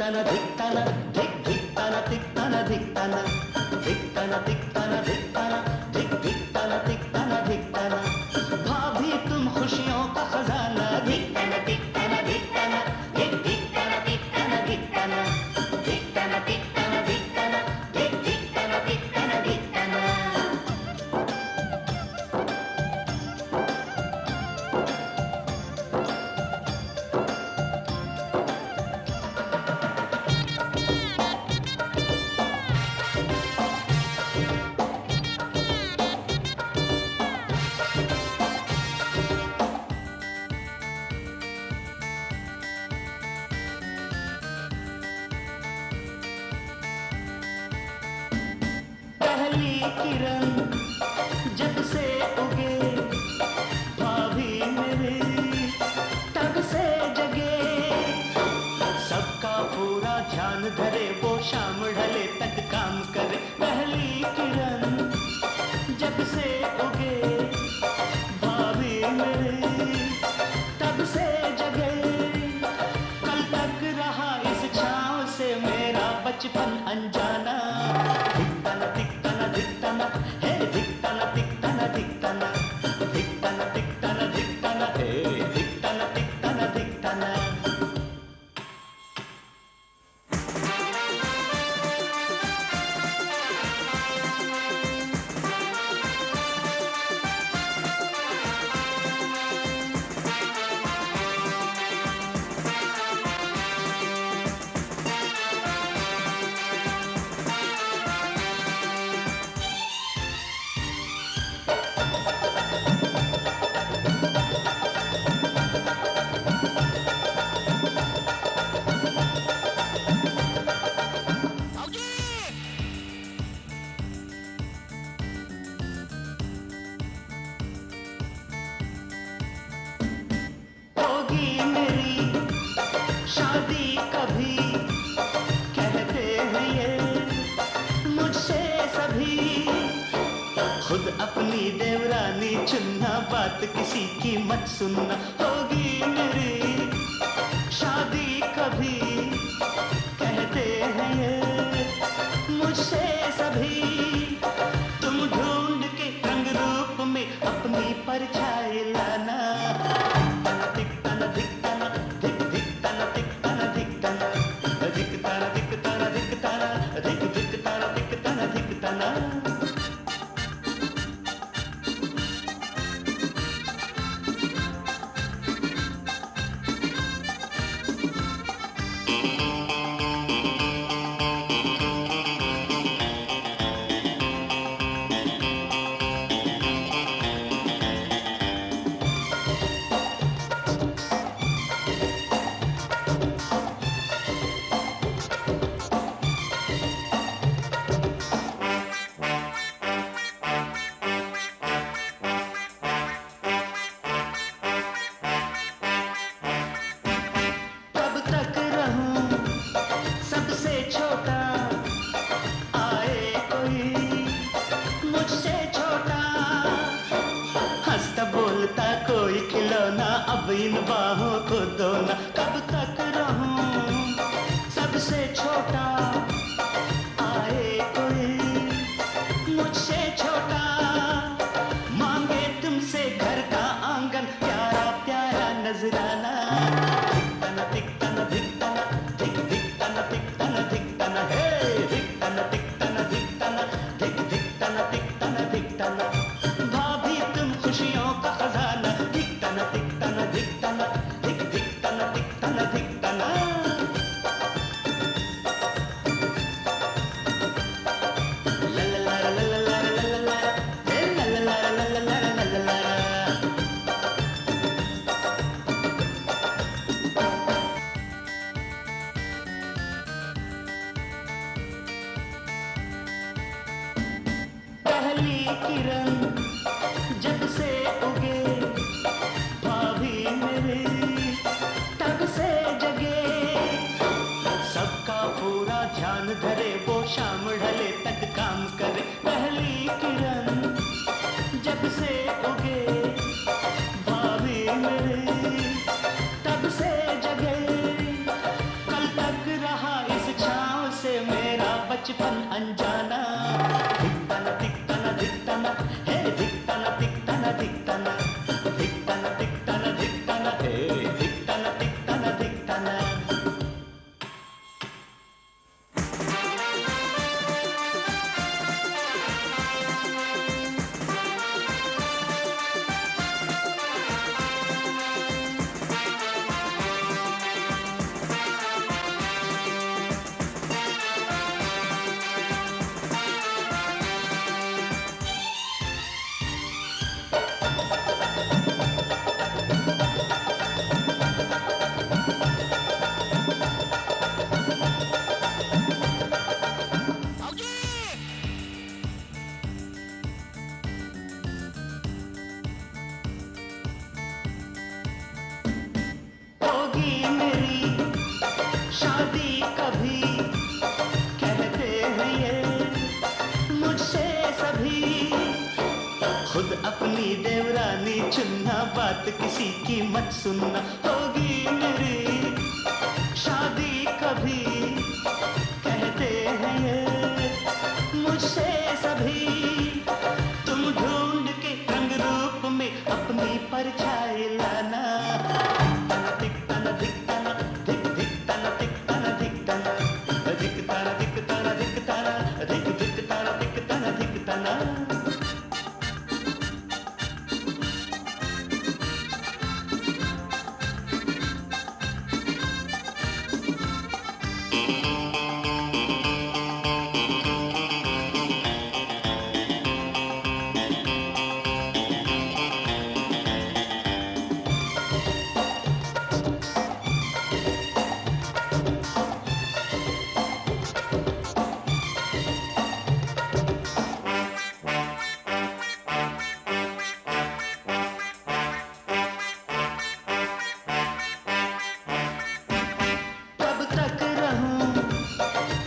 धिक्ताना धिक्ताना धिक धिक्ताना तिक्ताना धिक्ताना धिक्ताना तिक्ताना धिक्ताना धिक धिक्ताना तिक्ताना धिक्ताना भाभी तुम खुशियों का खजाना धिक्ताना तिक्ताना धिक्ताना धिक धिक्ताना तिक्ताना धिक्ताना धिक्ताना तिक्ताना धिक्ताना धिक धिक्ताना तिक्ताना धिक्ताना। पहली किरण जब से उगे भाभी मेरी तब से जगे सबका पूरा ध्यान धरे वो शाम ढले तक काम करे। पहली किरण जब से उगे भाभी मेरी तब से जगे कल तक रहा इस छांव से मेरा बचपन अनजाना धिक्ताना तिक्ताना धिक्ताना हे धिक्ताना तिक्ताना धिक्ताना धिक्ताना तिक्ताना धिक्ताना हे धिक्ताना तिक्ताना धिक्ताना। होगी मेरी शादी कभी कहते हैं ये मुझसे सभी खुद अपनी देवरानी चुनना बात किसी की मत सुनना। होगी मेरी शादी कभी कहते हैं ये मुझसे सभी तुम ढूंढ के रंग रूप में अपनी परछाई लाना धिक्ताना धिक्ताना धिक धिक्ताना तिक्ताना धिक्ताना धिक्ताना धिक्ताना धिक्ताना धिक धिक्ताना तिक्ताना धिक्ताना। कब तक रहूं सबसे छोटा आए कोई मुझसे छोटा हंसता बोलता कोई खिलौना अब इन बाहों को दो ना। कब तक रहूं सबसे छोटा आए कोई मुझसे छोटा मांगे तुमसे घर का आंगन प्यारा प्यारा नजराना धिक्ताना तिक्ताना धिक्ताना धिक धिक्ताना तिक्ताना धिक्ताना हे धिक्ताना तिक्ताना धिक्ताना धिक धिक्ताना तिक्ताना धिक्ताना भाभी तुम खुशियों का खजाना धिक्ताना तिक्ताना धिक्ताना धिक धिक्ताना तिक्ताना धिक्ताना। ला ला ला ला ला ला ला ला हे ला ला ला ला ला ला ला ला। पहली किरण जब से उगे भाभी मेरी तब से जगे सबका पूरा ध्यान धरे वो शाम ढले तक काम करे। पहली किरण जब से उगे भाभी मेरी तब से जगे कल तक रहा बचपन अनजाना। धिकताना धिकताना धिकताना हे धिकताना धिकताना धिकताना धिकताना धिकताना धिकताना हे धिकताना धिकताना धिकताना। होगी मेरी शादी कभी, कहते हैं ये मुझसे सभी। खुद अपनी देवरानी चुनना, बात किसी की मत सुनना। होगी मेरी शादी कभी, कहते हैं ये मुझसे सभी। तुम ढूंढ के रंग रूप में अपनी परछाई लाना। धिकताना धिकताना धिक धिकताना धिकताना धिकताना धिकताना धिकताना धिकताना धिक धिकताना धिकताना धिकताना। कब तक रहूं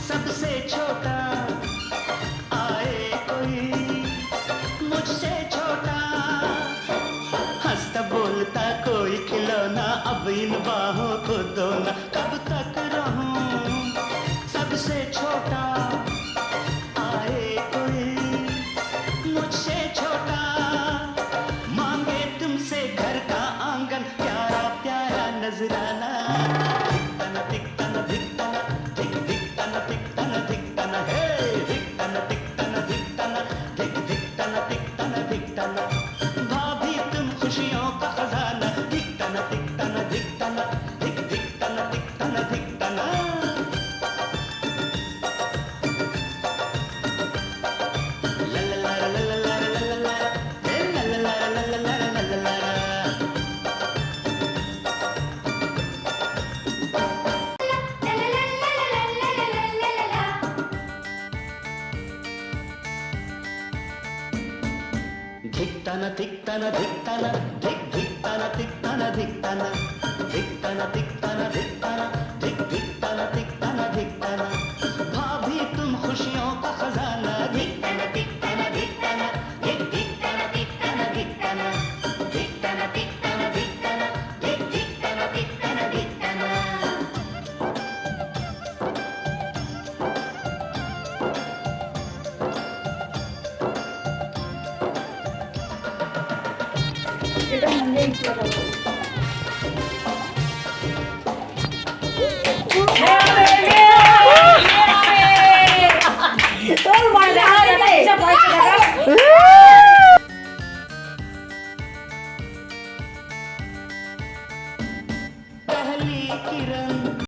सबसे छोटा, आए कोई मुझसे छोटा। हंसता बोलता कोई खिलौना, अब इन बाहों को दो ना। कब तक रहूं सबसे छोटा, आए कोई मुझसे छोटा। मांगे तुमसे घर का आंगन, प्यारा प्यारा नजराना। धिकताना धिकताना धिकताना धिक धिकताना धिकताना धिकताना हे धिकताना धिकताना धिकताना धिक धिकताना धिकताना धिकताना। भाभी तुम खुशियों का खजाना। धिकताना धिकताना धिकताना धिक धिकताना धिकताना धिकताना। ला ला ला ला ला ला ला ला ला हे ला ला ला ला ला ला ला ला ला। धिकताना धिकताना धिकताना धिक धिकताना धिकताना धिकताना धिकताना धिकताना धिकताना धिक धिकताना धिकताना धिकताना। भाभी तुम खुशियों का खजाना। धिकताना धिकताना धिकताना धिक धिकताना धिकताना धिकताना धिकताना धिकताना धिकताना धिक धिकताना धिकताना धिकताना। এটা মনে ইচ্ছা করো